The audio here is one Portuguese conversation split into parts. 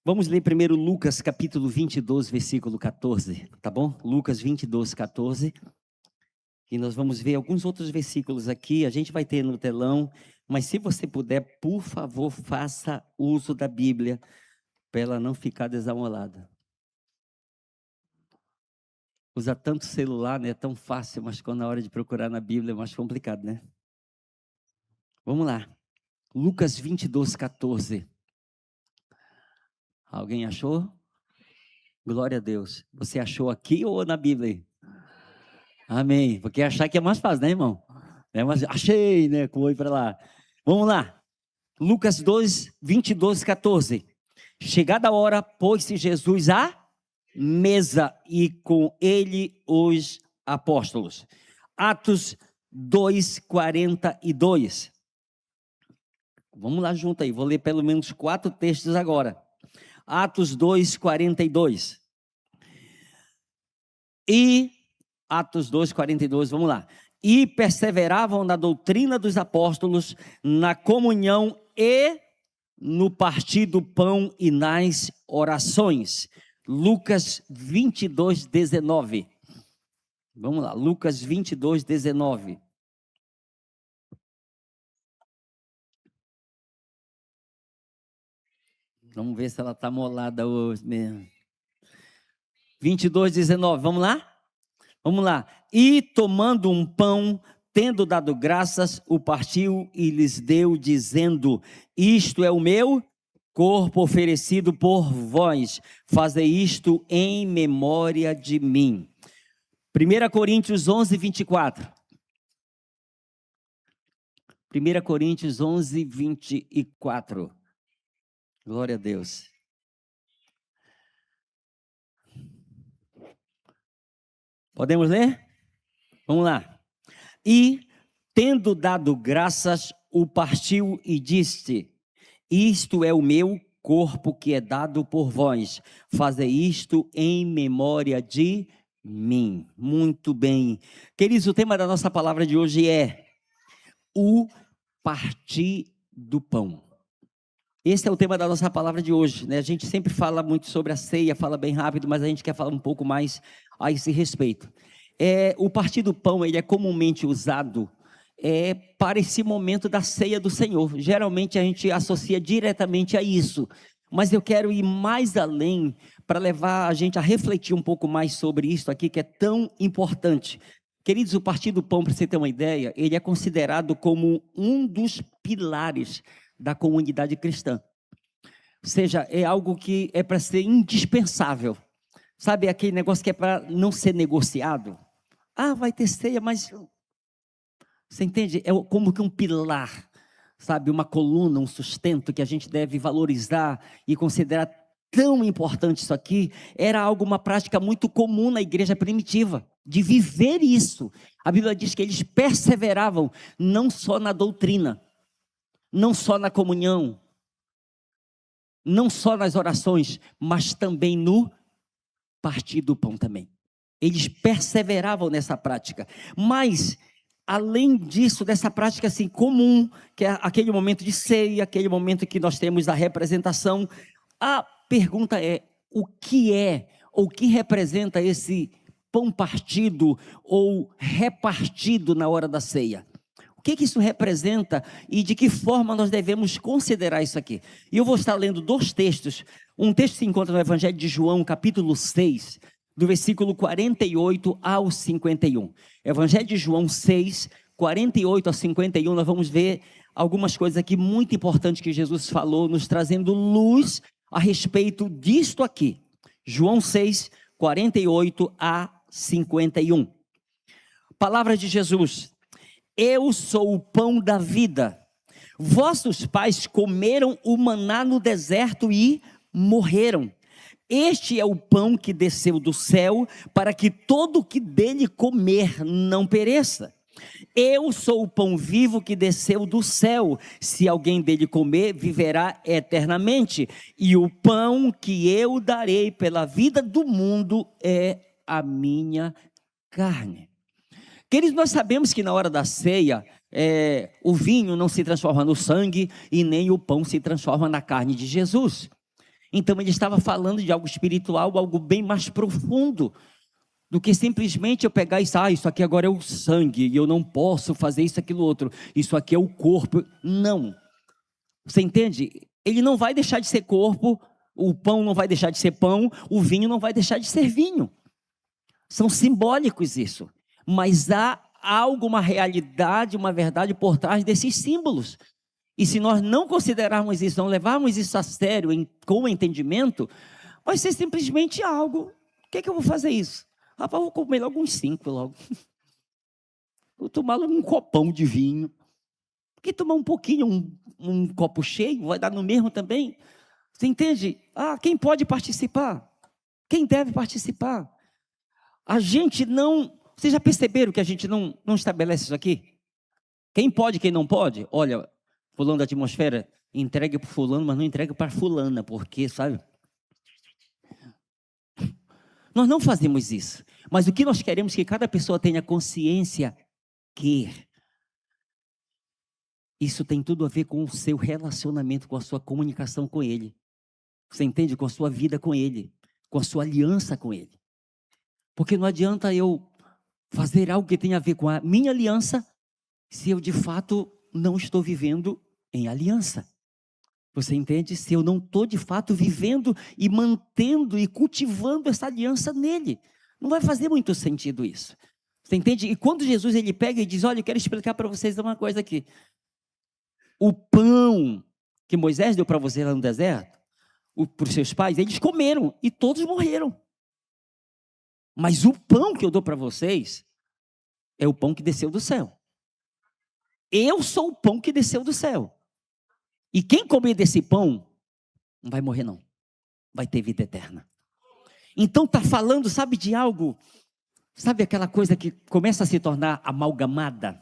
Vamos ler primeiro Lucas capítulo 22, versículo 14, tá bom? Lucas 22, 14. E nós vamos ver alguns outros versículos aqui, a gente vai ter no telão, mas se você puder, por favor, faça uso da Bíblia, para ela não ficar desamolada. Usar tanto celular, né? É tão fácil, mas quando na hora de procurar na Bíblia é mais complicado, né? Vamos lá. Lucas 22, 14. Alguém achou? Glória a Deus. Você achou aqui ou na Bíblia? Amém. Porque achar que é mais fácil, né, irmão? É, mas achei, né? Com o oi para lá. Vamos lá. Lucas 2, 22, 14. Chegada a hora, pôs-se Jesus à mesa e com ele os apóstolos. Atos 2, 42. Vamos lá junto aí, vou ler pelo menos 4 textos agora. Atos 2, 42. E Atos 2, 42, vamos lá. E perseveravam na doutrina dos apóstolos, na comunhão e no partir do pão e nas orações. Lucas 22, 19. Vamos lá, Lucas 22, 19. Vamos ver se ela está molada hoje mesmo. 22, 19, vamos lá? Vamos lá. E tomando um pão, tendo dado graças, o partiu e lhes deu, dizendo: isto é o meu corpo oferecido por vós, fazei isto em memória de mim. 1 Coríntios 11, 24. 1 Coríntios 11, 24. Glória a Deus. Podemos ler? Vamos lá. E, tendo dado graças, o partiu e disse: isto é o meu corpo que é dado por vós, fazei isto em memória de mim. Muito bem. Queridos, o tema da nossa palavra de hoje é o partir do pão. Esse é o tema da nossa palavra de hoje, né? A gente sempre fala muito sobre a ceia, fala bem rápido, mas a gente quer falar um pouco mais a esse respeito. O partir do pão, ele é comumente usado para esse momento da ceia do Senhor. Geralmente a gente associa diretamente a isso, mas eu quero ir mais além para levar a gente a refletir um pouco mais sobre isso aqui, que é tão importante. Queridos, o partir do pão, para você ter uma ideia, ele é considerado como um dos pilares da comunidade cristã. Ou seja, é algo que é para ser indispensável. Sabe aquele negócio que é para não ser negociado? Ah, vai ter ceia, mas... Você entende? É como que um pilar, sabe? Uma coluna, um sustento que a gente deve valorizar e considerar tão importante isso aqui. Era algo, uma prática muito comum na igreja primitiva, de viver isso. A Bíblia diz que eles perseveravam não só na doutrina, não só na comunhão, não só nas orações, mas também no partir do pão também. Eles perseveravam nessa prática. Mas, além disso, dessa prática assim comum, que é aquele momento de ceia, aquele momento que nós temos a representação, a pergunta é, o que representa esse pão partido ou repartido na hora da ceia? O que isso representa e de que forma nós devemos considerar isso aqui? E eu vou estar lendo 2 textos. Um texto se encontra no Evangelho de João, capítulo 6, do versículo 48 ao 51. Evangelho de João 6, 48 ao 51, nós vamos ver algumas coisas aqui muito importantes que Jesus falou, nos trazendo luz a respeito disto aqui. João 6, 48 a 51. Palavra de Jesus: eu sou o pão da vida. Vossos pais comeram o maná no deserto e morreram. Este é o pão que desceu do céu, para que todo o que dele comer não pereça. Eu sou o pão vivo que desceu do céu. Se alguém dele comer, viverá eternamente. E o pão que eu darei pela vida do mundo é a minha carne. Queridos, nós sabemos que na hora da ceia, o vinho não se transforma no sangue e nem o pão se transforma na carne de Jesus. Então ele estava falando de algo espiritual, algo bem mais profundo do que simplesmente eu pegar e dizer, isso aqui agora é o sangue, e eu não posso fazer isso, aquilo, outro. Isso aqui é o corpo. Não. Você entende? Ele não vai deixar de ser corpo, o pão não vai deixar de ser pão, o vinho não vai deixar de ser vinho. São simbólicos isso. Mas há algo, uma realidade, uma verdade por trás desses símbolos. E se nós não considerarmos isso, não levarmos isso a sério, com entendimento, vai ser simplesmente algo. O que é que eu vou fazer isso? Rapaz, eu vou comer logo uns 5 logo. Vou tomar logo um copão de vinho. Porque tomar um pouquinho, um copo cheio, vai dar no mesmo também. Você entende? Quem pode participar? Quem deve participar? A gente não... Vocês já perceberam que a gente não estabelece isso aqui? Quem pode, quem não pode? Olha, fulano da atmosfera, entregue para fulano, mas não entregue para fulana, porque, sabe? Nós não fazemos isso. Mas o que nós queremos é que cada pessoa tenha consciência que isso tem tudo a ver com o seu relacionamento, com a sua comunicação com Ele. Você entende? Com a sua vida com Ele, com a sua aliança com Ele. Porque não adianta eu fazer algo que tenha a ver com a minha aliança, se eu de fato não estou vivendo em aliança. Você entende? Se eu não estou de fato vivendo e mantendo e cultivando essa aliança nele. Não vai fazer muito sentido isso. Você entende? E quando Jesus ele pega e diz, olha, eu quero explicar para vocês uma coisa aqui. O pão que Moisés deu para vocês lá no deserto, para os seus pais, eles comeram e todos morreram. Mas o pão que eu dou para vocês é o pão que desceu do céu. Eu sou o pão que desceu do céu. E quem comer desse pão, não vai morrer não. Vai ter vida eterna. Então está falando, sabe, de algo, sabe aquela coisa que começa a se tornar amalgamada,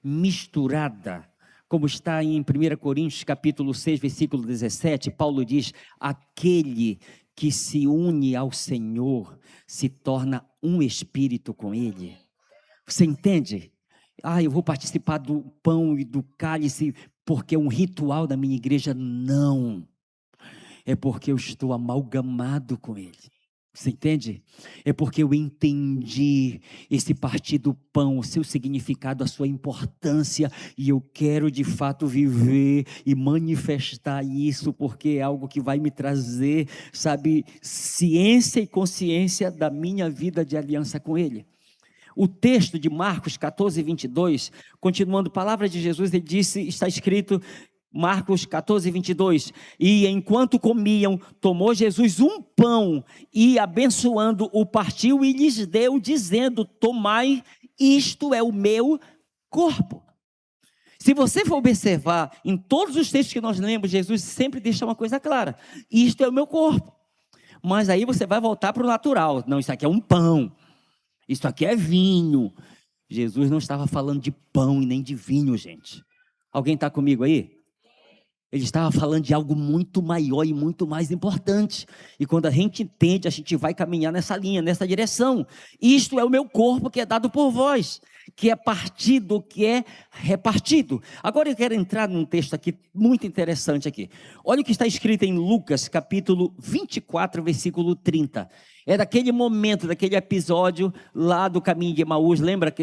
misturada, como está em 1 Coríntios capítulo 6, versículo 17, Paulo diz, aquele que se une ao Senhor, se torna um espírito com Ele. Você entende? Eu vou participar do pão e do cálice, porque é um ritual da minha igreja. Não, é porque eu estou amalgamado com Ele. Você entende? É porque eu entendi esse partir do pão, o seu significado, a sua importância, e eu quero de fato viver e manifestar isso, porque é algo que vai me trazer, sabe, ciência e consciência da minha vida de aliança com Ele. O texto de Marcos 14, 22, continuando a palavra de Jesus, ele disse, está escrito, Marcos 14, 22, e enquanto comiam, tomou Jesus um pão e abençoando, o partiu e lhes deu, dizendo, tomai, isto é o meu corpo. Se você for observar, em todos os textos que nós lemos, Jesus sempre deixa uma coisa clara, isto é o meu corpo. Mas aí você vai voltar para o natural, não, isso aqui é um pão. Isso aqui é vinho. Jesus não estava falando de pão e nem de vinho, gente. Alguém está comigo aí? Ele estava falando de algo muito maior e muito mais importante. E quando a gente entende, a gente vai caminhar nessa linha, nessa direção. Isto é o meu corpo que é dado por vós, que é partido, que é repartido. Agora eu quero entrar num texto aqui muito interessante aqui. Olha o que está escrito em Lucas, capítulo 24, versículo 30. É daquele momento, daquele episódio lá do caminho de Emaús. Lembra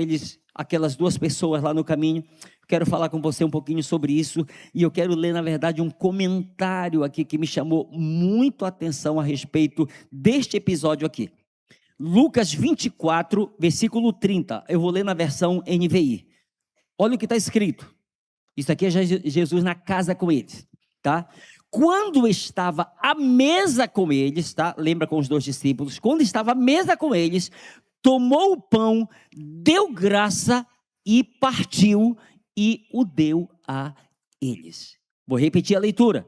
aquelas duas pessoas lá no caminho? Quero falar com você um pouquinho sobre isso. E eu quero ler, na verdade, um comentário aqui que me chamou muito a atenção a respeito deste episódio aqui. Lucas 24, versículo 30. Eu vou ler na versão NVI. Olha o que está escrito. Isso aqui é Jesus na casa com eles, tá? Quando estava à mesa com eles, tá? Lembra, com os 2 discípulos, quando estava à mesa com eles, tomou o pão, deu graça e partiu e o deu a eles. Vou repetir a leitura.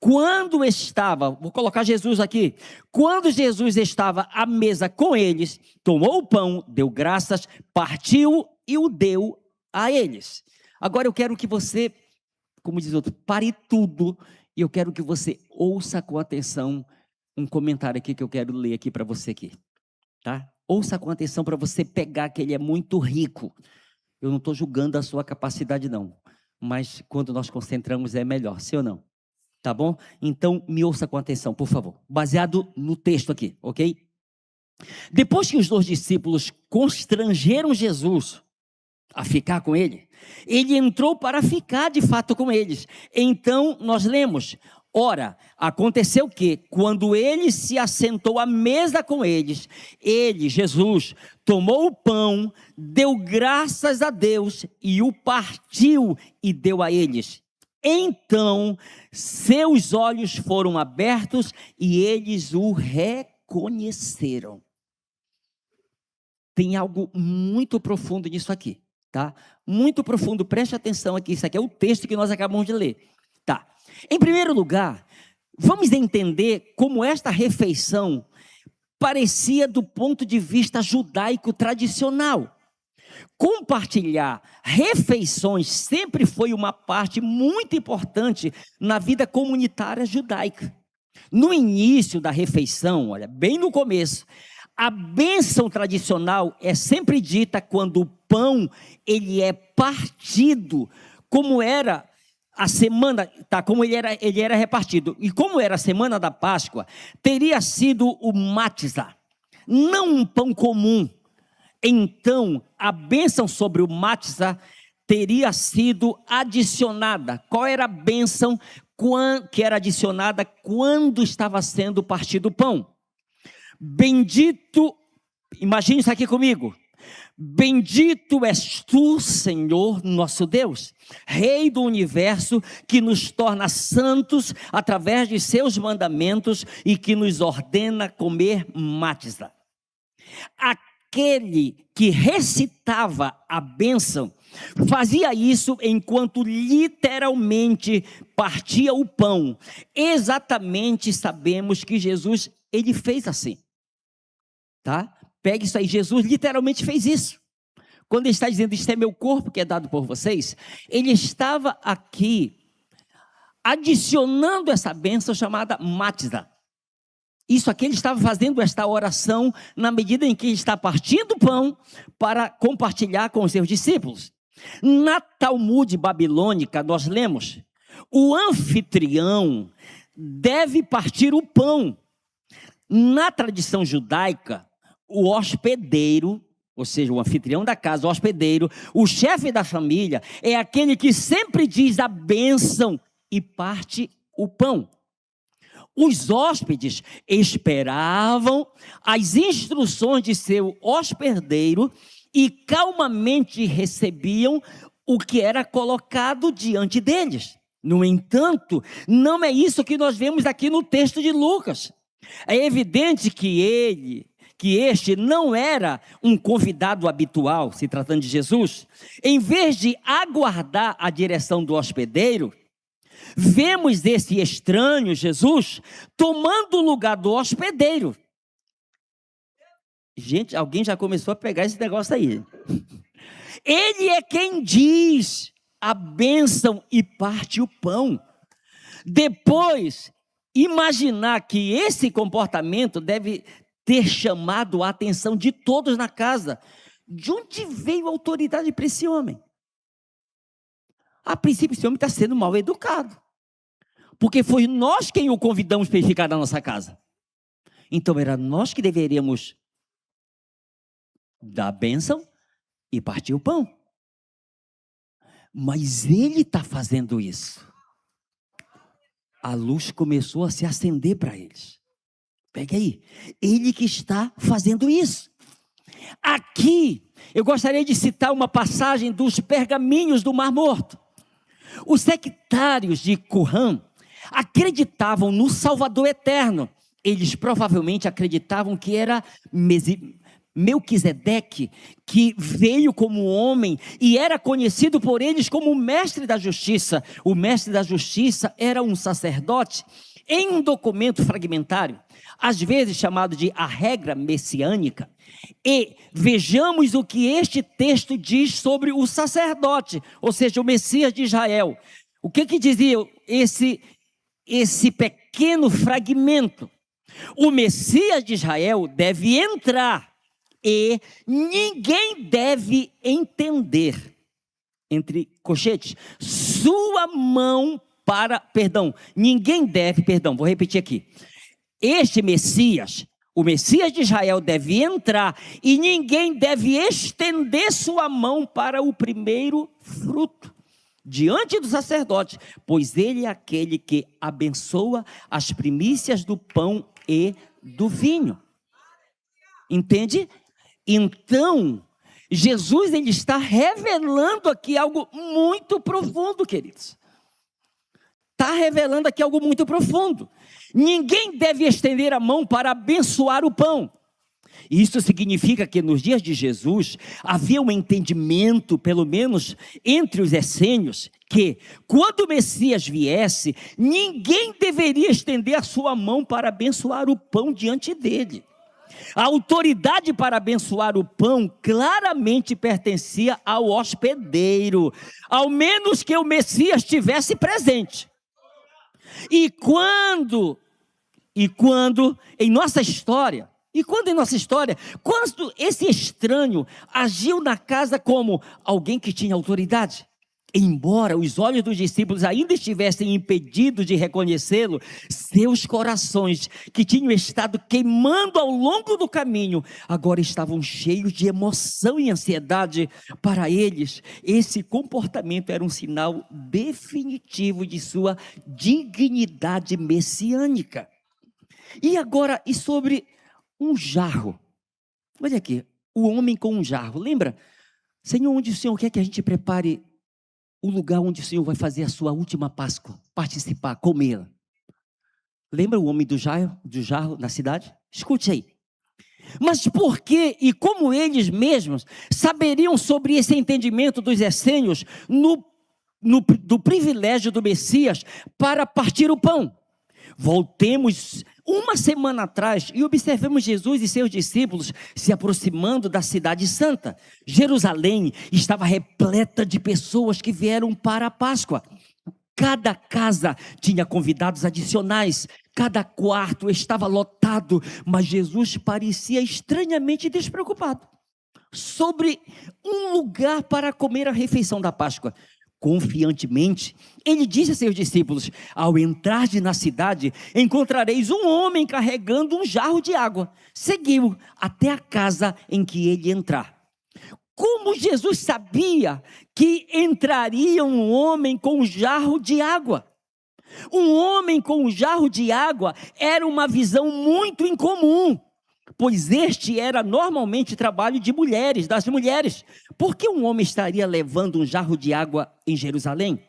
Quando estava, vou colocar Jesus aqui, quando Jesus estava à mesa com eles, tomou o pão, deu graças, partiu e o deu a eles. Agora eu quero que você, como diz outro, pare tudo. E eu quero que você ouça com atenção um comentário aqui que eu quero ler aqui para você aqui, tá? Ouça com atenção para você pegar que ele é muito rico. Eu não estou julgando a sua capacidade não, mas quando nós concentramos é melhor, sim ou não? Tá bom? Então, me ouça com atenção, por favor. Baseado no texto aqui, ok? Depois que os 2 discípulos constrangeram Jesus a ficar com ele, ele entrou para ficar de fato com eles. Então, nós lemos: ora, aconteceu que, quando ele se assentou à mesa com eles, ele, Jesus, tomou o pão, deu graças a Deus e o partiu e deu a eles. Então, seus olhos foram abertos e eles o reconheceram. Tem algo muito profundo nisso aqui, tá? Muito profundo, preste atenção aqui, isso aqui é o texto que nós acabamos de ler. Tá, em primeiro lugar, vamos entender como esta refeição parecia do ponto de vista judaico tradicional. Compartilhar refeições sempre foi uma parte muito importante na vida comunitária judaica. No início da refeição, olha, bem no começo, a bênção tradicional é sempre dita quando o pão ele é partido, como era a semana, tá? Como ele era repartido. E como era a semana da Páscoa, teria sido o matzah, não um pão comum. Então, a bênção sobre o matzah teria sido adicionada. Qual era a bênção que era adicionada quando estava sendo partido o pão? Bendito, imagine isso aqui comigo. Bendito és tu, Senhor, nosso Deus, Rei do universo, que nos torna santos através de seus mandamentos e que nos ordena comer matzah. Aquele que recitava a bênção fazia isso enquanto literalmente partia o pão. Exatamente sabemos que Jesus, ele fez assim. Tá? Pegue isso aí, Jesus literalmente fez isso. Quando ele está dizendo, isto é meu corpo que é dado por vocês, ele estava aqui adicionando essa bênção chamada matzah. Isso aqui ele estava fazendo esta oração na medida em que ele está partindo o pão para compartilhar com os seus discípulos. Na Talmud babilônica nós lemos, o anfitrião deve partir o pão. Na tradição judaica, o hospedeiro, ou seja, o anfitrião da casa, o hospedeiro, o chefe da família, é aquele que sempre diz a bênção e parte o pão. Os hóspedes esperavam as instruções de seu hospedeiro e calmamente recebiam o que era colocado diante deles. No entanto, não é isso que nós vemos aqui no texto de Lucas. É evidente que este não era um convidado habitual, se tratando de Jesus. Em vez de aguardar a direção do hospedeiro, vemos esse estranho Jesus tomando o lugar do hospedeiro. Gente, alguém já começou a pegar esse negócio aí. Ele é quem diz a bênção e parte o pão. Depois, imaginar que esse comportamento deve ter chamado a atenção de todos na casa. De onde veio a autoridade para esse homem? A princípio, esse homem está sendo mal educado. Porque foi nós quem o convidamos para ele ficar na nossa casa. Então, era nós que deveríamos dar a bênção e partir o pão. Mas ele está fazendo isso. A luz começou a se acender para eles. Pegue aí. Ele que está fazendo isso. Aqui, eu gostaria de citar uma passagem dos pergaminhos do Mar Morto. Os sectários de Qumran acreditavam no Salvador eterno. Eles provavelmente acreditavam que era Melquisedeque, que veio como homem e era conhecido por eles como o mestre da justiça. O mestre da justiça era um sacerdote. Em um documento fragmentário, às vezes chamado de a regra messiânica, e vejamos o que este texto diz sobre o sacerdote, ou seja, o Messias de Israel. O que dizia esse pequeno fragmento? O Messias de Israel deve entrar e ninguém deve entender, entre colchetes, sua mão vou repetir aqui. Este Messias, o Messias de Israel deve entrar e ninguém deve estender sua mão para o primeiro fruto diante do sacerdote, pois ele é aquele que abençoa as primícias do pão e do vinho. Entende? Então, Jesus ele está revelando aqui algo muito profundo, queridos. Está revelando aqui algo muito profundo. Ninguém deve estender a mão para abençoar o pão. Isso significa que nos dias de Jesus havia um entendimento, pelo menos entre os essênios, que quando o Messias viesse, ninguém deveria estender a sua mão para abençoar o pão diante dele. A autoridade para abençoar o pão claramente pertencia ao hospedeiro, ao menos que o Messias estivesse presente. E quando em nossa história, quando esse estranho agiu na casa como alguém que tinha autoridade, embora os olhos dos discípulos ainda estivessem impedidos de reconhecê-lo, seus corações, que tinham estado queimando ao longo do caminho, agora estavam cheios de emoção e ansiedade. Para eles, esse comportamento era um sinal definitivo de sua dignidade messiânica. E sobre um jarro? Olha aqui, o homem com um jarro. Lembra? Senhor, onde o Senhor quer que a gente prepare o lugar onde o Senhor vai fazer a sua última Páscoa, participar, comer? Lembra o homem do jarro na cidade? Escute aí. Mas por que e como eles mesmos saberiam sobre esse entendimento dos essênios do privilégio do Messias para partir o pão? Voltemos uma semana atrás e observemos Jesus e seus discípulos se aproximando da cidade santa. Jerusalém estava repleta de pessoas que vieram para a Páscoa. Cada casa tinha convidados adicionais, cada quarto estava lotado, mas Jesus parecia estranhamente despreocupado sobre um lugar para comer a refeição da Páscoa. Confiantemente, ele disse a seus discípulos: ao entrar na cidade, encontrareis um homem carregando um jarro de água. Seguiu até a casa em que ele entrar. Como Jesus sabia que entraria um homem com um jarro de água? Um homem com um jarro de água era uma visão muito incomum, pois este era normalmente trabalho de das mulheres. Por que um homem estaria levando um jarro de água em Jerusalém?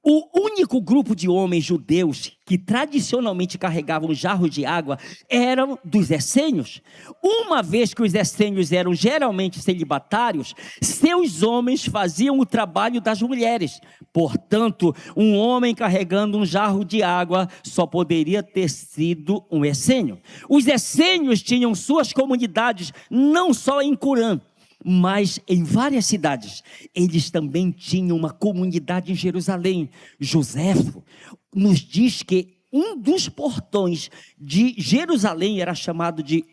O único grupo de homens judeus que tradicionalmente carregavam jarro de água eram dos essênios. Uma vez que os essênios eram geralmente celibatários, seus homens faziam o trabalho das mulheres. Portanto, um homem carregando um jarro de água só poderia ter sido um essênio. Os essênios tinham suas comunidades não só em Curã, mas em várias cidades. Eles também tinham uma comunidade em Jerusalém. Joséfo nos diz que um dos portões de Jerusalém era chamado de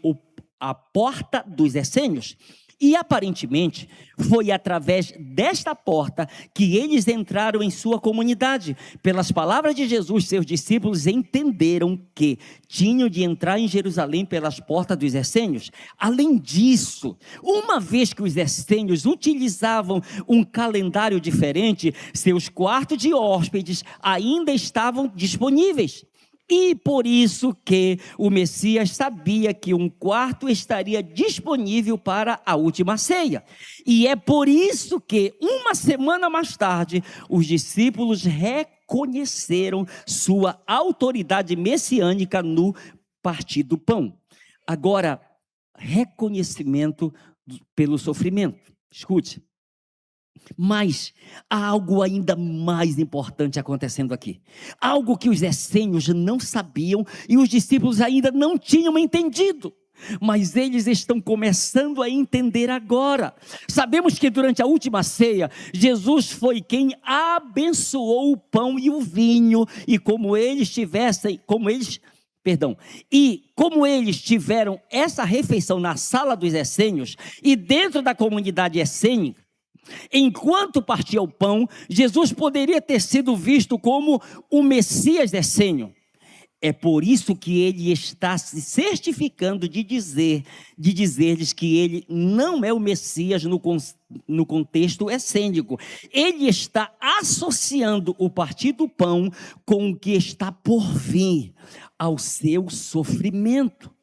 a Porta dos Essênios. E aparentemente foi através desta porta que eles entraram em sua comunidade. Pelas palavras de Jesus, seus discípulos entenderam que tinham de entrar em Jerusalém pelas portas dos essênios. Além disso, uma vez que os essênios utilizavam um calendário diferente, seus quartos de hóspedes ainda estavam disponíveis. E por isso que o Messias sabia que um quarto estaria disponível para a última ceia. E é por isso que, uma semana mais tarde, os discípulos reconheceram sua autoridade messiânica no partir do pão. Agora, reconhecimento pelo sofrimento. Escute. Mas há algo ainda mais importante acontecendo aqui. Algo que os essênios não sabiam e os discípulos ainda não tinham entendido. Mas eles estão começando a entender agora. Sabemos que durante a última ceia, Jesus foi quem abençoou o pão e o vinho. E como eles tiveram essa refeição na sala dos essênios e dentro da comunidade essênica, Enquanto partia o pão, Jesus poderia ter sido visto como o Messias decênio. É por isso que ele está se certificando de dizer-lhes que ele não é o Messias no contexto essênico. Ele está associando o partir do pão com o que está por vir, ao seu sofrimento,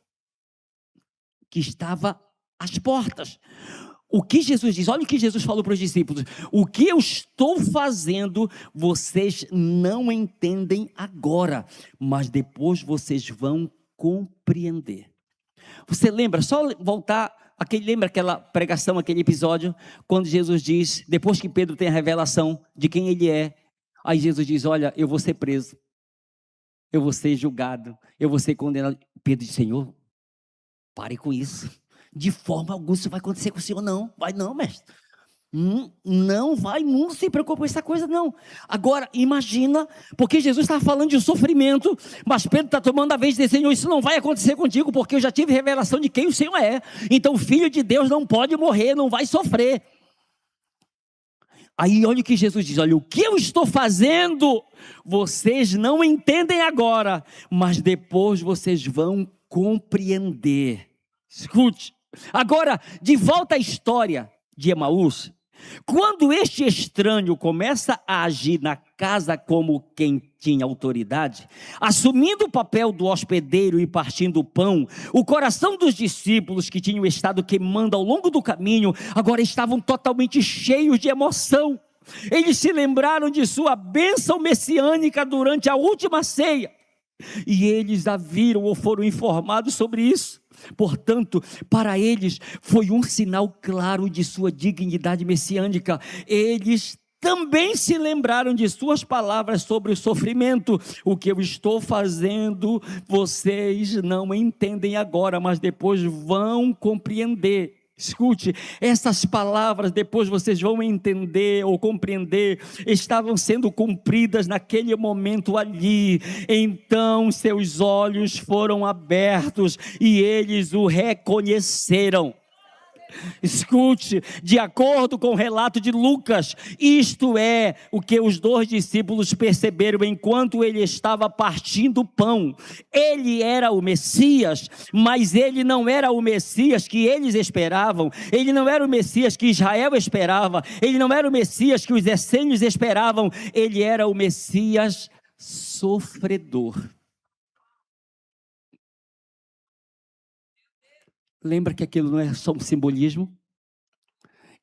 que estava às portas. O que Jesus diz? Olha o que Jesus falou para os discípulos: o que eu estou fazendo, vocês não entendem agora, mas depois vocês vão compreender. Você lembra, só voltar, lembra aquela pregação, aquele episódio, quando Jesus diz, depois que Pedro tem a revelação de quem ele é, aí Jesus diz: olha, eu vou ser preso, eu vou ser julgado, eu vou ser condenado. Pedro diz: Senhor, pare com isso. De forma alguma isso vai acontecer com o senhor, não. Vai não, mestre. Não vai, não se preocupe com essa coisa, não. Agora, imagina, porque Jesus estava falando de sofrimento, mas Pedro está tomando a vez de dizer: Senhor, isso não vai acontecer contigo, porque eu já tive revelação de quem o Senhor é. Então o Filho de Deus não pode morrer, não vai sofrer. Aí olha o que Jesus diz: olha, o que eu estou fazendo, vocês não entendem agora, mas depois vocês vão compreender. Escute. Agora, de volta à história de Emaús, quando este estranho começa a agir na casa como quem tinha autoridade, assumindo o papel do hospedeiro e partindo o pão, o coração dos discípulos que tinham estado queimando ao longo do caminho, agora estavam totalmente cheios de emoção. Eles se lembraram de sua bênção messiânica durante a última ceia, e eles a viram ou foram informados sobre isso. Portanto, para eles foi um sinal claro de sua dignidade messiânica. Eles também se lembraram de suas palavras sobre o sofrimento. O que eu estou fazendo, vocês não entendem agora, mas depois vão compreender. Escute, essas palavras, depois vocês vão entender ou compreender, estavam sendo cumpridas naquele momento ali. Então seus olhos foram abertos e eles o reconheceram. Escute, de acordo com o relato de Lucas, isto é o que os dois discípulos perceberam enquanto ele estava partindo o pão. Ele era o Messias, mas ele não era o Messias que eles esperavam. Ele não era o Messias que Israel esperava. Ele não era o Messias que os essênios esperavam. Ele era o Messias sofredor. Lembra que aquilo não é só um simbolismo?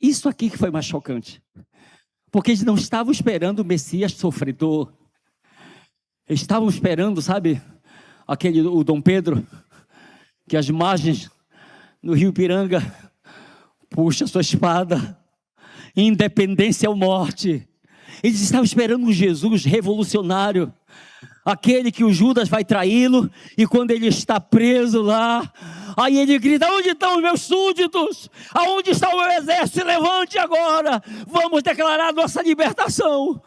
Isso aqui que foi mais chocante. Porque eles não estavam esperando o Messias sofredor. Eles estavam esperando, sabe, o Dom Pedro, que as margens no Rio Ipiranga puxa sua espada, independência ou morte. Eles estavam esperando um Jesus revolucionário, aquele que o Judas vai traí-lo, e quando ele está preso lá, aí ele grita: onde estão os meus súditos? Aonde está o meu exército? Se levante agora, vamos declarar nossa libertação.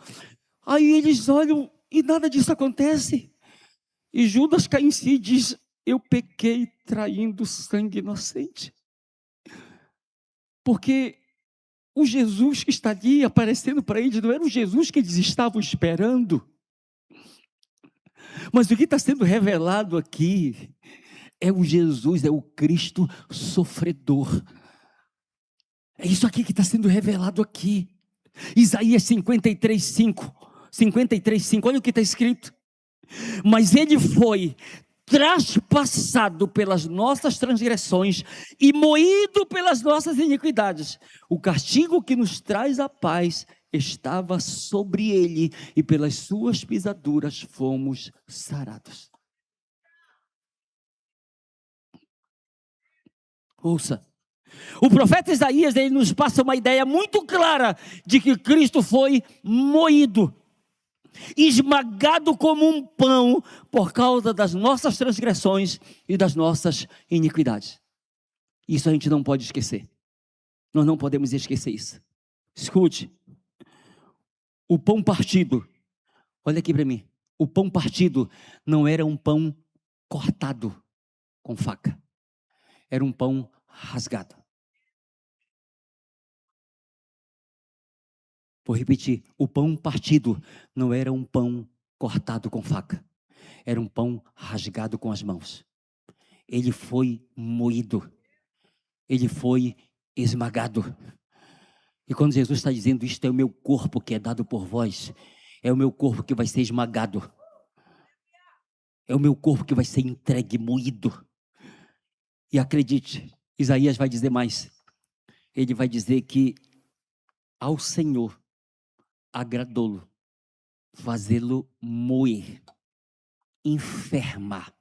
Aí eles olham e nada disso acontece, e Judas cai em si e diz: eu pequei traindo sangue inocente. Porque o Jesus que está ali aparecendo para eles não era o Jesus que eles estavam esperando. Mas o que está sendo revelado aqui é o Jesus, é o Cristo sofredor. É isso aqui que está sendo revelado aqui. Isaías 53:5. 53:5, olha o que está escrito: mas ele foi traspassado pelas nossas transgressões e moído pelas nossas iniquidades. O castigo que nos traz a paz estava sobre ele, e pelas suas pisaduras fomos sarados. Ouça, o profeta Isaías, ele nos passa uma ideia muito clara de que Cristo foi moído, esmagado como um pão por causa das nossas transgressões e das nossas iniquidades. Isso a gente não pode esquecer. Nós não podemos esquecer isso. Escute, o pão partido, olha aqui para mim, o pão partido não era um pão cortado com faca, era um pão rasgado. Vou repetir, o pão partido não era um pão cortado com faca, era um pão rasgado com as mãos. Ele foi moído, ele foi esmagado. E quando Jesus está dizendo, isto é o meu corpo que é dado por vós, é o meu corpo que vai ser esmagado, é o meu corpo que vai ser entregue, moído. E acredite, Isaías vai dizer mais, ele vai dizer que ao Senhor agradou-lo fazê-lo moer, enfermar,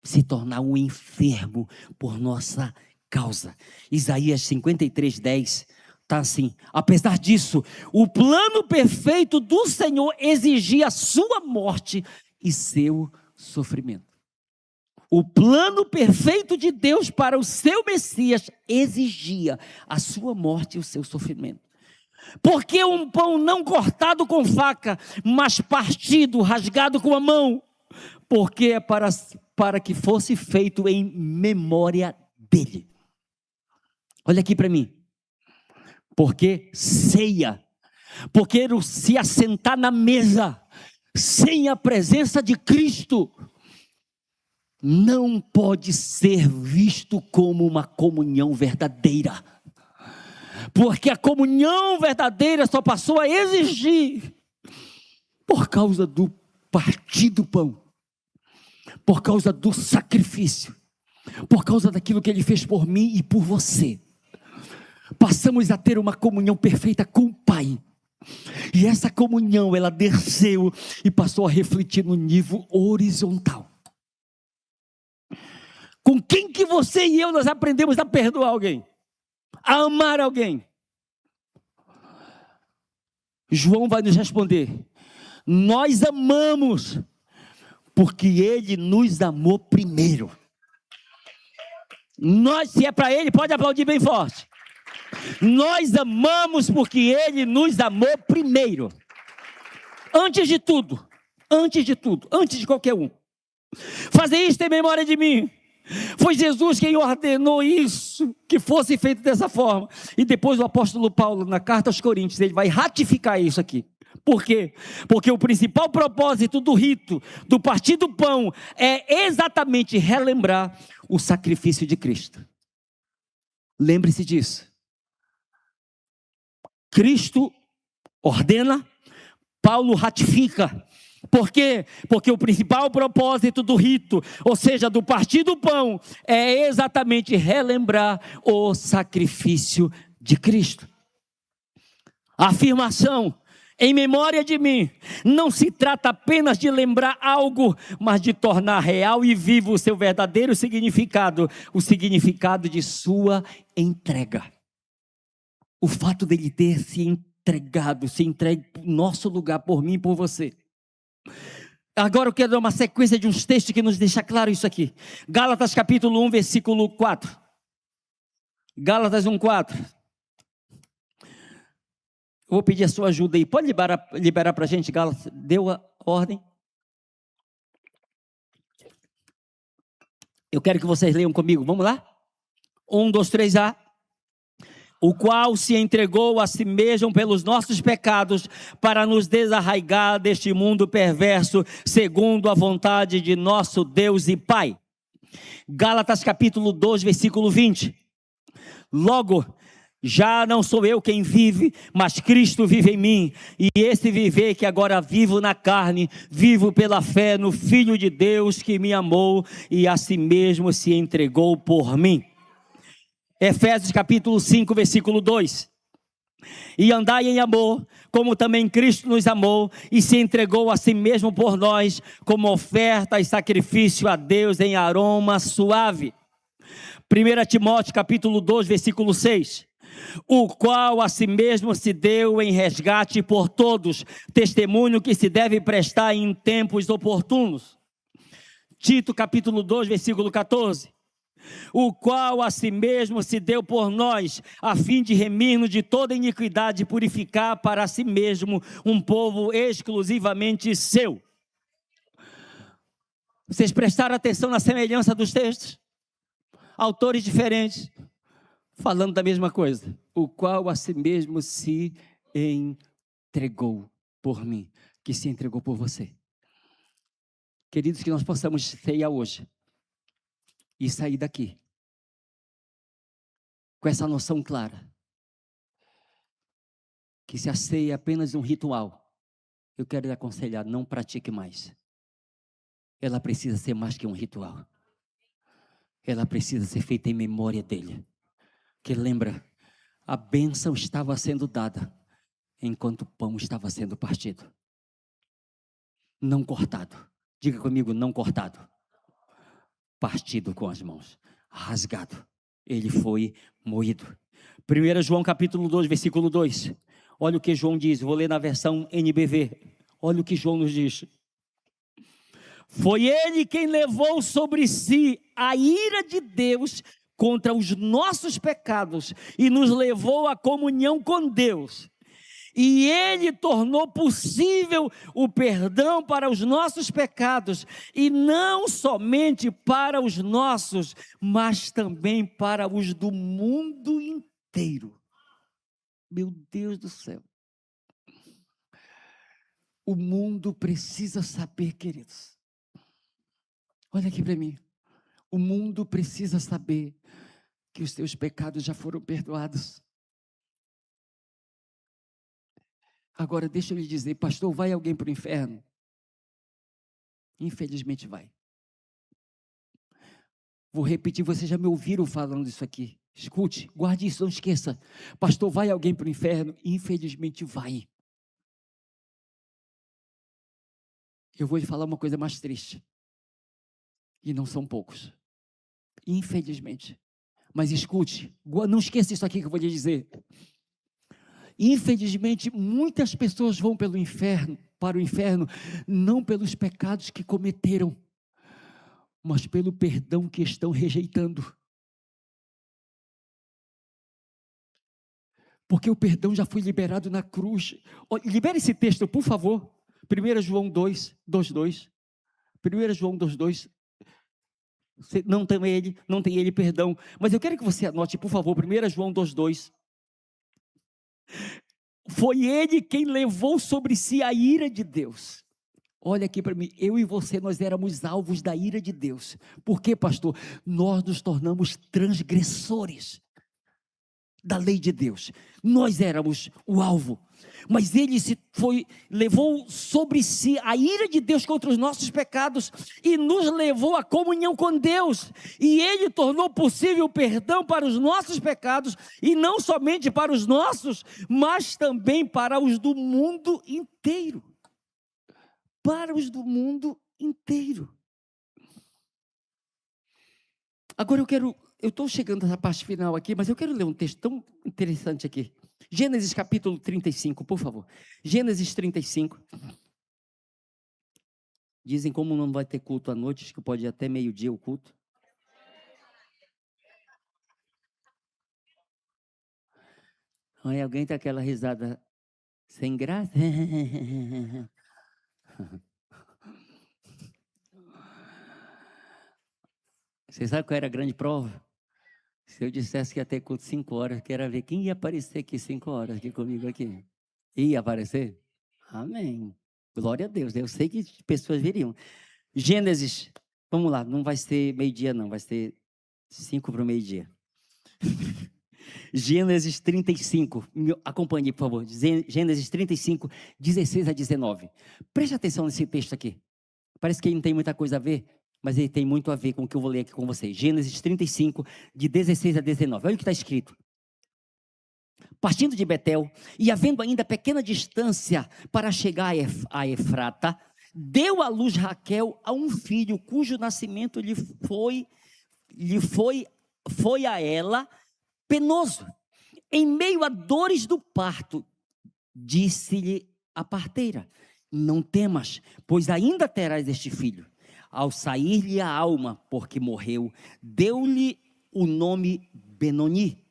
se tornar um enfermo por nossa causa. Isaías 53:10 está assim: apesar disso, o plano perfeito do Senhor exigia a sua morte e seu sofrimento. O plano perfeito de Deus para o seu Messias exigia a sua morte e o seu sofrimento. Porque um pão não cortado com faca, mas partido, rasgado com a mão? Porque é para que fosse feito em memória dele. Olha aqui para mim. Porque ceia, porque se assentar na mesa sem a presença de Cristo não pode ser visto como uma comunhão verdadeira. Porque a comunhão verdadeira só passou a exigir por causa do partir do pão, por causa do sacrifício, por causa daquilo que Ele fez por mim e por você. Passamos a ter uma comunhão perfeita com o Pai. E essa comunhão, ela desceu e passou a refletir no nível horizontal. Com quem que você e eu nós aprendemos a perdoar alguém? A amar alguém? João vai nos responder: nós amamos porque Ele nos amou primeiro. Se é para Ele, pode aplaudir bem forte. Nós amamos porque Ele nos amou primeiro. Antes de tudo, antes de qualquer um. Fazer isso em memória de mim. Foi Jesus quem ordenou isso, que fosse feito dessa forma. E depois o apóstolo Paulo, na carta aos Coríntios, ele vai ratificar isso aqui. Por quê? Porque o principal propósito do rito, do partir do pão, é exatamente relembrar o sacrifício de Cristo. Lembre-se disso. Cristo ordena, Paulo ratifica. Por quê? Porque o principal propósito do rito, ou seja, do partir do pão, é exatamente relembrar o sacrifício de Cristo. A afirmação, em memória de mim, não se trata apenas de lembrar algo, mas de tornar real e vivo o seu verdadeiro significado, o significado de sua entrega. O fato dele ter se entregue para o nosso lugar, por mim e por você. Agora eu quero dar uma sequência de uns textos que nos deixa claro isso aqui. Gálatas capítulo 1, versículo 4. Gálatas 1, 4. Eu vou pedir a sua ajuda aí. Pode liberar para a gente, Gálatas? Deu a ordem? Eu quero que vocês leiam comigo. Vamos lá? 1, 2, 3, A. O qual se entregou a si mesmo pelos nossos pecados, para nos desarraigar deste mundo perverso, segundo a vontade de nosso Deus e Pai. Gálatas capítulo 2, versículo 20. Logo, já não sou eu quem vive, mas Cristo vive em mim, e esse viver que agora vivo na carne, vivo pela fé no Filho de Deus que me amou e a si mesmo se entregou por mim. Efésios capítulo 5, versículo 2. E andai em amor, como também Cristo nos amou e se entregou a si mesmo por nós, como oferta e sacrifício a Deus em aroma suave. 1 Timóteo capítulo 2, versículo 6. O qual a si mesmo se deu em resgate por todos, testemunho que se deve prestar em tempos oportunos. Tito capítulo 2, versículo 14. O qual a si mesmo se deu por nós, a fim de remir-nos de toda iniquidade e purificar para si mesmo um povo exclusivamente seu. Vocês prestaram atenção na semelhança dos textos? Autores diferentes, falando da mesma coisa. O qual a si mesmo se entregou por mim, que se entregou por você. Queridos, que nós possamos ceiar hoje e sair daqui com essa noção clara, que se a ceia é apenas um ritual, eu quero lhe aconselhar, não pratique mais. Ela precisa ser mais que um ritual. Ela precisa ser feita em memória dele. Que lembra, a bênção estava sendo dada, enquanto o pão estava sendo partido. Não cortado. Diga comigo, não cortado. Partido com as mãos. Rasgado. Ele foi moído. 1 João capítulo 2, versículo 2. Olha o que João diz, vou ler na versão NBV. Olha o que João nos diz. Foi ele quem levou sobre si a ira de Deus contra os nossos pecados e nos levou à comunhão com Deus. E ele tornou possível o perdão para os nossos pecados, e não somente para os nossos, mas também para os do mundo inteiro. Meu Deus do céu. O mundo precisa saber, queridos. Olha aqui para mim. O mundo precisa saber que os teus pecados já foram perdoados. Agora, deixa eu lhe dizer, pastor, vai alguém para o inferno? Infelizmente vai. Vou repetir, vocês já me ouviram falando isso aqui. Escute, guarde isso, não esqueça. Pastor, vai alguém para o inferno? Infelizmente vai. Eu vou lhe falar uma coisa mais triste. E não são poucos. Infelizmente. Mas escute, não esqueça isso aqui que eu vou lhe dizer. Infelizmente, muitas pessoas vão para o inferno, não pelos pecados que cometeram, mas pelo perdão que estão rejeitando. Porque o perdão já foi liberado na cruz. Libere esse texto, por favor. 1 João 2, 2. 1 João 2. Não tem ele perdão. Mas eu quero que você anote, por favor, 1 João 2. Foi ele quem levou sobre si a ira de Deus. Olha aqui para mim, eu e você, nós éramos alvos da ira de Deus. Por quê, pastor? Nós nos tornamos transgressores da lei de Deus. Nós éramos o alvo. Mas ele levou sobre si a ira de Deus contra os nossos pecados e nos levou à comunhão com Deus. E ele tornou possível o perdão para os nossos pecados, e não somente para os nossos, mas também para os do mundo inteiro. Para os do mundo inteiro. Agora eu estou chegando nessa parte final aqui, mas eu quero ler um texto tão interessante aqui. Gênesis capítulo 35, por favor. Gênesis 35. Dizem como não vai ter culto à noite, acho que pode ir até meio-dia o culto. Aí alguém tem aquela risada sem graça. Você sabe qual era a grande prova? Se eu dissesse que ia ter culto 5 horas, que era ver quem ia aparecer aqui 5 horas aqui comigo aqui. Ia aparecer? Amém. Glória a Deus. Eu sei que pessoas viriam. Gênesis, vamos lá, não vai ser meio-dia não, vai ser 5 para o meio-dia. Gênesis 35, acompanhe por favor. Gênesis 35, 16 a 19. Preste atenção nesse texto aqui. Parece que ele não tem muita coisa a ver, mas ele tem muito a ver com o que eu vou ler aqui com vocês. Gênesis 35, de 16 a 19. Olha o que está escrito. Partindo de Betel, e havendo ainda pequena distância para chegar a Efrata, deu à luz Raquel a um filho, cujo nascimento lhe foi a ela penoso. Em meio a dores do parto, disse-lhe a parteira: não temas, pois ainda terás este filho. Ao sair-lhe a alma, porque morreu, deu-lhe o nome Benoni,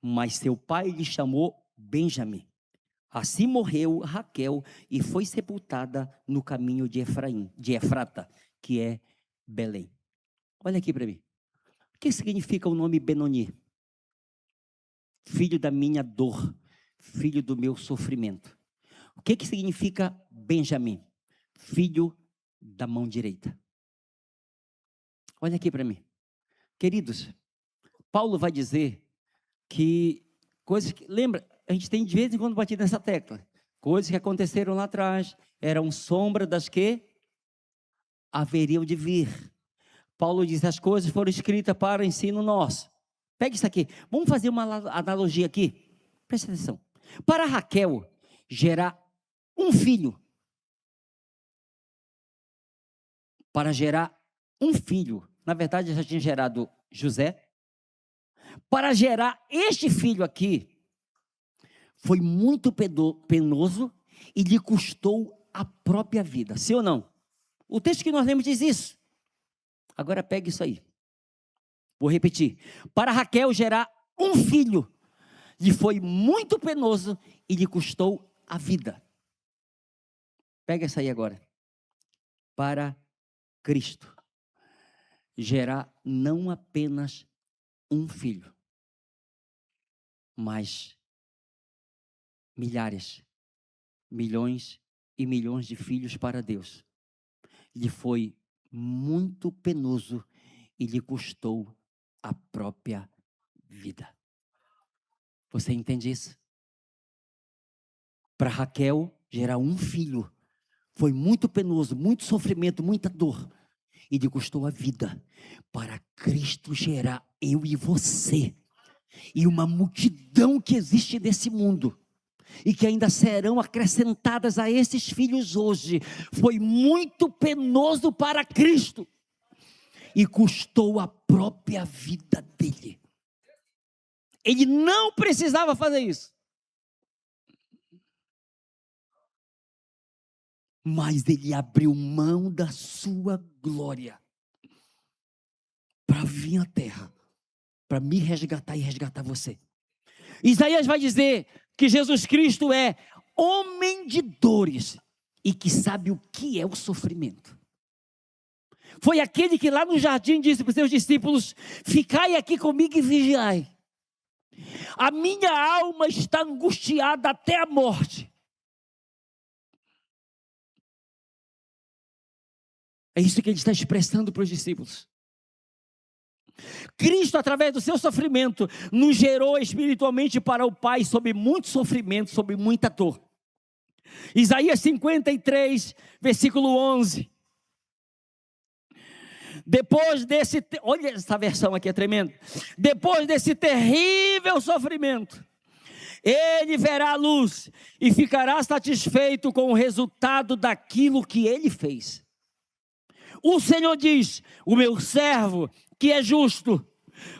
mas seu pai lhe chamou Benjamim. Assim morreu Raquel e foi sepultada no caminho de Efrata, que é Belém. Olha aqui para mim. O que significa o nome Benoni? Filho da minha dor, filho do meu sofrimento. O que significa Benjamim? Filho da mão direita. Olha aqui para mim. Queridos, Paulo vai dizer que coisas que, lembra, a gente tem de vez em quando batido nessa tecla. Coisas que aconteceram lá atrás, eram sombra das que haveriam de vir. Paulo diz, as coisas foram escritas para ensino nosso. Pega isso aqui, vamos fazer uma analogia aqui. Presta atenção. Para Raquel gerar um filho, para gerar um filho, na verdade já tinha gerado José, para gerar este filho aqui, foi muito penoso e lhe custou a própria vida, sim ou não? O texto que nós lemos diz isso. Agora pega isso aí, vou repetir, para Raquel gerar um filho, lhe foi muito penoso e lhe custou a vida. Pega isso aí agora, para Cristo gerar não apenas um filho, mas milhares, milhões e milhões de filhos para Deus. Lhe foi muito penoso e lhe custou a própria vida. Você entende isso? Para Raquel gerar um filho foi muito penoso, muito sofrimento, muita dor, e lhe custou a vida. Para Cristo gerar eu e você, e uma multidão que existe nesse mundo, e que ainda serão acrescentadas a esses filhos hoje, foi muito penoso para Cristo, e custou a própria vida dele. Ele não precisava fazer isso, mas ele abriu mão da sua glória para vir à terra, para me resgatar e resgatar você. Isaías vai dizer que Jesus Cristo é homem de dores e que sabe o que é o sofrimento. Foi aquele que lá no jardim disse para os seus discípulos: ficai aqui comigo e vigiai. A minha alma está angustiada até a morte. É isso que ele está expressando para os discípulos. Cristo, através do seu sofrimento, nos gerou espiritualmente para o Pai, sob muito sofrimento, sob muita dor. Isaías 53, versículo 11. Depois desse, olha essa versão aqui, é tremendo. Depois desse terrível sofrimento, ele verá a luz e ficará satisfeito com o resultado daquilo que ele fez. O Senhor diz: o meu servo, que é justo,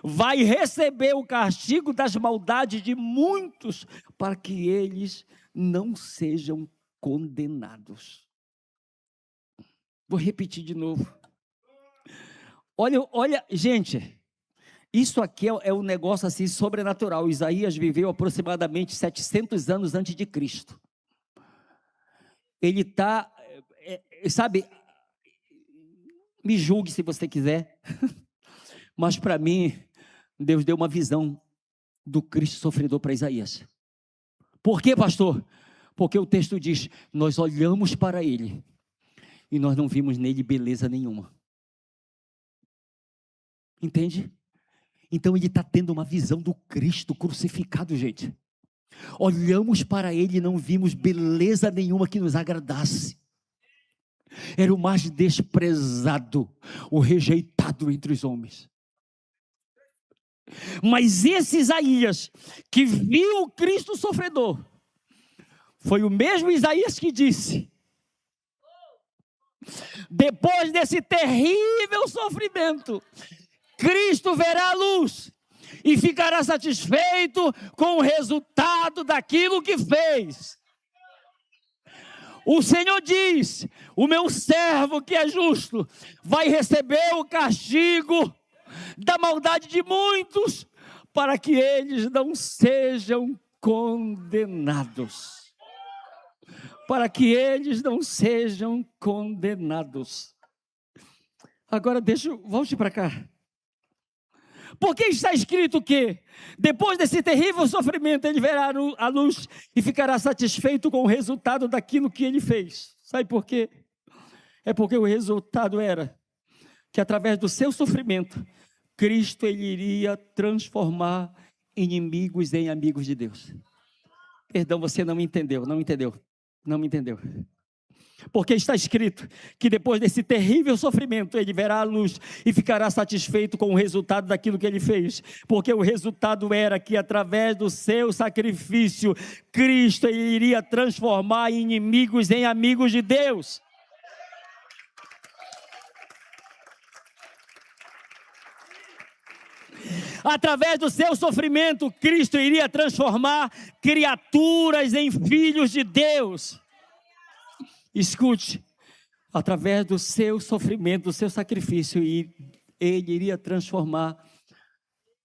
vai receber o castigo das maldades de muitos, para que eles não sejam condenados. Vou repetir de novo. Olha, gente, isso aqui é um negócio assim sobrenatural. Isaías viveu aproximadamente 700 anos antes de Cristo. Ele está, sabe, me julgue se você quiser, mas para mim, Deus deu uma visão do Cristo sofredor para Isaías. Por quê, pastor? Porque o texto diz: nós olhamos para ele e nós não vimos nele beleza nenhuma. Entende? Então ele está tendo uma visão do Cristo crucificado, gente. Olhamos para ele e não vimos beleza nenhuma que nos agradasse. Era o mais desprezado, o rejeitado entre os homens. Mas esse Isaías, que viu o Cristo sofredor, foi o mesmo Isaías que disse: depois desse terrível sofrimento, Cristo verá a luz e ficará satisfeito com o resultado daquilo que fez. O Senhor diz: o meu servo que é justo vai receber o castigo da maldade de muitos, para que eles não sejam condenados. Para que eles não sejam condenados. Agora volte para cá. Porque está escrito que, depois desse terrível sofrimento, ele verá a luz e ficará satisfeito com o resultado daquilo que ele fez. Sabe por quê? É porque o resultado era que, através do seu sofrimento, Cristo ele iria transformar inimigos em amigos de Deus. Perdão, você não me entendeu. Porque está escrito que depois desse terrível sofrimento, ele verá a luz e ficará satisfeito com o resultado daquilo que ele fez. Porque o resultado era que, através do seu sacrifício, Cristo ele iria transformar inimigos em amigos de Deus. Através do seu sofrimento, Cristo iria transformar criaturas em filhos de Deus. Escute, através do seu sofrimento, do seu sacrifício, ele iria transformar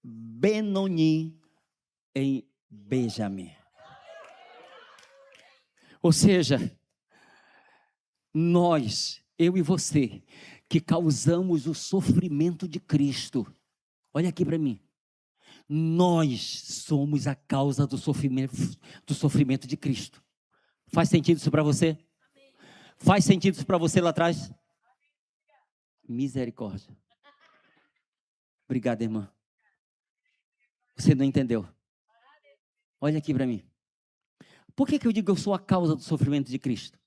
Benoni em Benjamim. Ou seja, nós, eu e você, que causamos o sofrimento de Cristo, olha aqui para mim, nós somos a causa do sofrimento de Cristo. Faz sentido isso para você? Faz sentido isso para você lá atrás? Misericórdia. Obrigado, irmã. Você não entendeu? Olha aqui para mim. Por que eu digo que eu sou a causa do sofrimento de Cristo?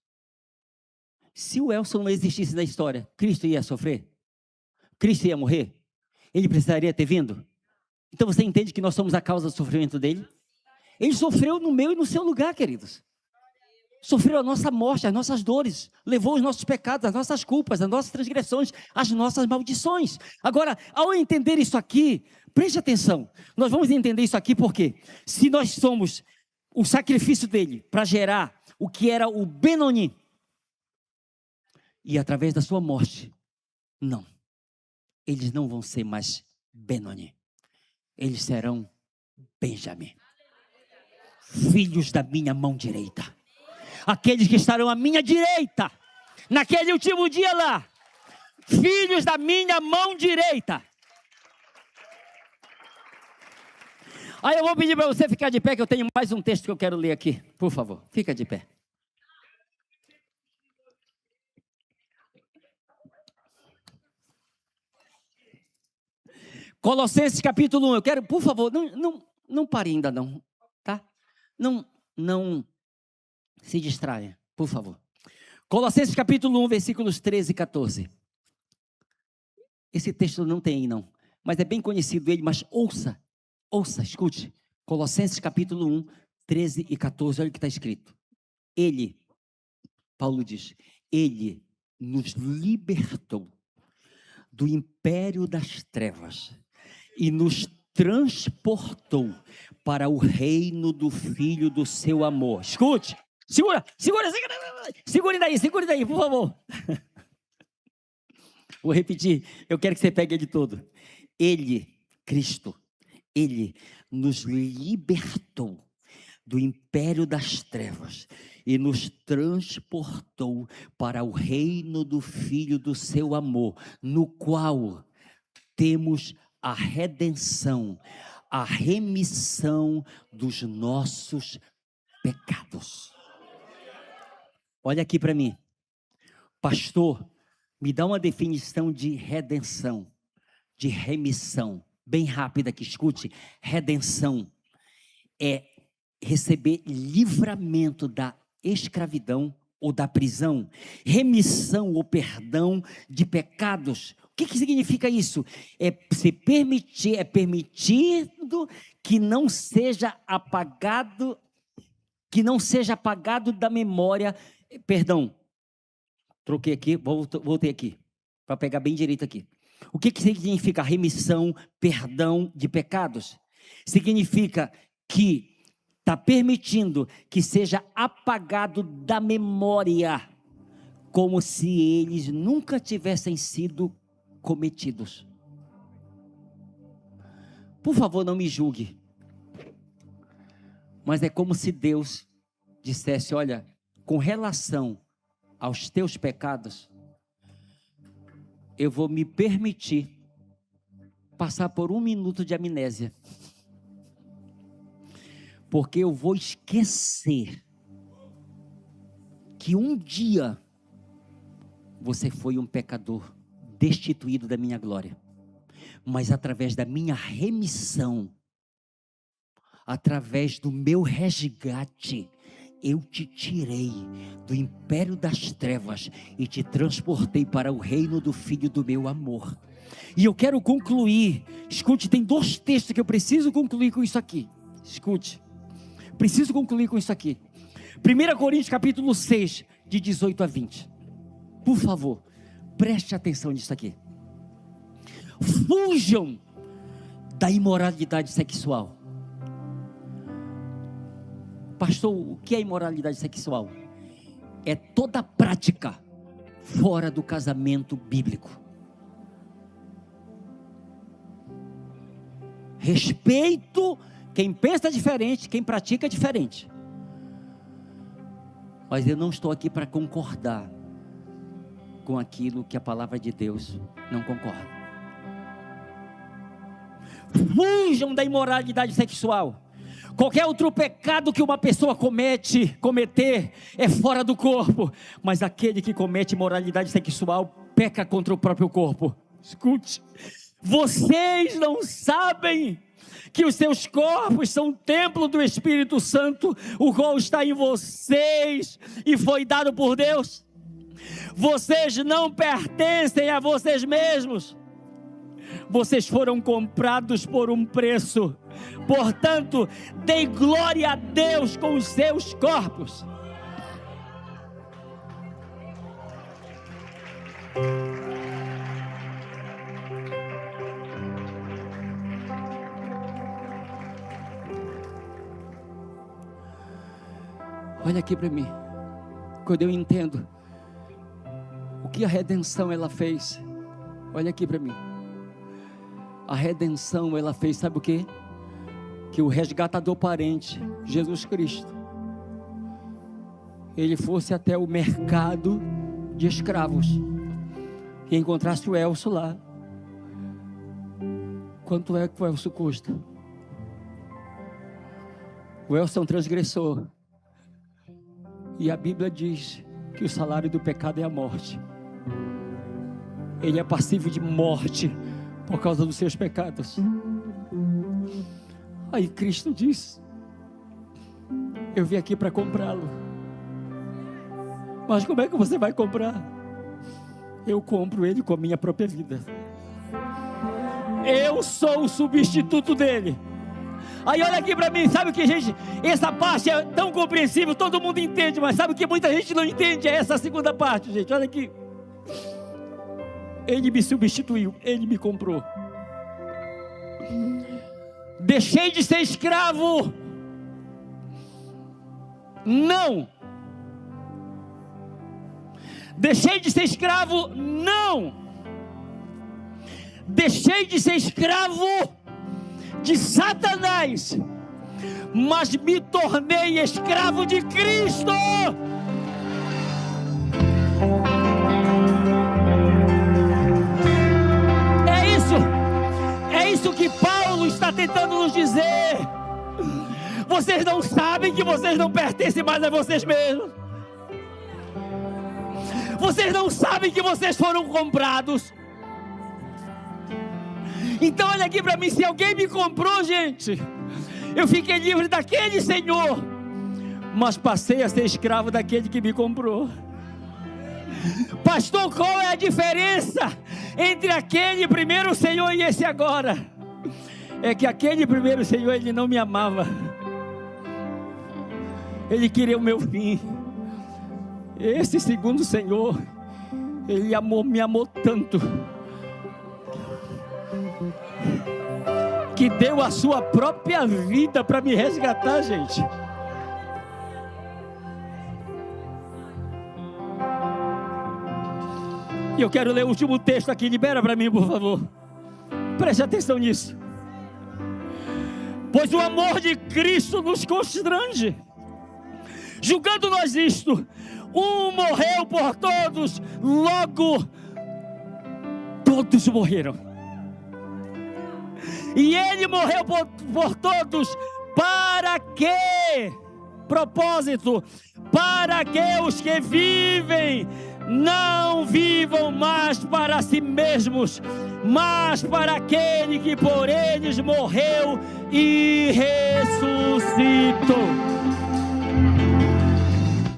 Se o Elson não existisse na história, Cristo ia sofrer? Cristo ia morrer? Ele precisaria ter vindo? Então você entende que nós somos a causa do sofrimento dele? Ele sofreu no meu e no seu lugar, queridos. Sofreu a nossa morte, as nossas dores, levou os nossos pecados, as nossas culpas, as nossas transgressões, as nossas maldições. Agora, ao entender isso aqui, preste atenção, nós vamos entender isso aqui porque se nós somos o sacrifício dele para gerar o que era o Benoni, e através da sua morte, não, eles não vão ser mais Benoni, eles serão Benjamim, filhos da minha mão direita. Aqueles que estarão à minha direita, naquele último dia lá, filhos da minha mão direita. Aí eu vou pedir para você ficar de pé, que eu tenho mais um texto que eu quero ler aqui. Por favor, fica de pé. Colossenses capítulo 1, eu quero, por favor, não pare ainda não, tá? Não se distraia, por favor. Colossenses capítulo 1, versículos 13 e 14. Esse texto não tem aí não, mas é bem conhecido ele, mas ouça, escute. Colossenses capítulo 1, 13 e 14, olha o que está escrito. Ele, Paulo diz, ele nos libertou do império das trevas e nos transportou para o reino do Filho do seu amor. Escute, segure daí, por favor. Vou repetir, eu quero que você pegue ele todo. Ele, Cristo, ele nos libertou do império das trevas e nos transportou para o reino do Filho do seu amor, no qual temos a redenção, a remissão dos nossos pecados. Olha aqui para mim, pastor, me dá uma definição de redenção, de remissão, bem rápida que escute. Redenção é receber livramento da escravidão ou da prisão, remissão ou perdão de pecados. O que significa isso? É se permitir, é permitido que não seja apagado da memória. Perdão, troquei aqui, voltei aqui, para pegar bem direito aqui. O que significa remissão, perdão de pecados? Significa que está permitindo que seja apagado da memória, como se eles nunca tivessem sido cometidos. Por favor, não me julgue, mas é como se Deus dissesse: olha, com relação aos teus pecados, eu vou me permitir passar por 1 minuto de amnésia. Porque eu vou esquecer que um dia você foi um pecador destituído da minha glória. Mas através da minha remissão, através do meu resgate, eu te tirei do império das trevas e te transportei para o reino do Filho do meu amor. E eu quero concluir, escute, tem 2 textos que eu preciso concluir com isso aqui. Escute, preciso concluir com isso aqui. 1 Coríntios capítulo 6, de 18 a 20. Por favor, preste atenção nisso aqui. Fujam da imoralidade sexual. Pastor, o que é imoralidade sexual? É toda prática fora do casamento bíblico. Respeito quem pensa diferente, quem pratica diferente. Mas eu não estou aqui para concordar com aquilo que a palavra de Deus não concorda. Fujam da imoralidade sexual. Qualquer outro pecado que uma pessoa cometer é fora do corpo, mas aquele que comete imoralidade sexual peca contra o próprio corpo. Escute, vocês não sabem que os seus corpos são templo do Espírito Santo, o qual está em vocês e foi dado por Deus? Vocês não pertencem a vocês mesmos. Vocês foram comprados por um preço. Portanto, dê glória a Deus com os seus corpos. Olha aqui para mim. Quando eu entendo o que a redenção ela fez, olha aqui para mim. A redenção ela fez, sabe o quê? Que o resgatador parente, Jesus Cristo, ele fosse até o mercado de escravos e encontrasse o Elcio lá. Quanto é que o Elcio custa? O Elcio é um transgressor. E a Bíblia diz que o salário do pecado é a morte. Ele é passível de morte por causa dos seus pecados. Aí Cristo diz: eu vim aqui para comprá-lo. Mas como é que você vai comprar? Eu compro ele com a minha própria vida. Eu sou o substituto dele. Aí olha aqui para mim, sabe o que, gente? Essa parte é tão compreensível, todo mundo entende, mas sabe o que muita gente não entende? É essa segunda parte, gente. Olha aqui. Ele me substituiu, ele me comprou. Deixei de ser escravo. Não. Deixei de ser escravo. Não. Deixei de ser escravo de Satanás, mas me tornei escravo de Cristo. É isso que Paulo está tentando nos dizer. Vocês não sabem que vocês não pertencem mais a vocês mesmos. Vocês não sabem que vocês foram comprados. Então olha aqui para mim, se alguém me comprou, gente, eu fiquei livre daquele senhor, mas passei a ser escravo daquele que me comprou. Pastor, qual é a diferença entre aquele primeiro senhor e esse agora? É que aquele primeiro senhor, ele não me amava, ele queria o meu fim. Esse segundo senhor, ele me amou tanto, que deu a sua própria vida para me resgatar, gente. E eu quero ler o último texto aqui, libera para mim, por favor. Preste atenção nisso. Pois o amor de Cristo nos constrange, julgando nós isto: um morreu por todos, logo todos morreram. E Ele morreu por todos. Para quê? Propósito. Para que os que vivem não vivam mais para si mesmos, mas para aquele que por eles morreu e ressuscitou.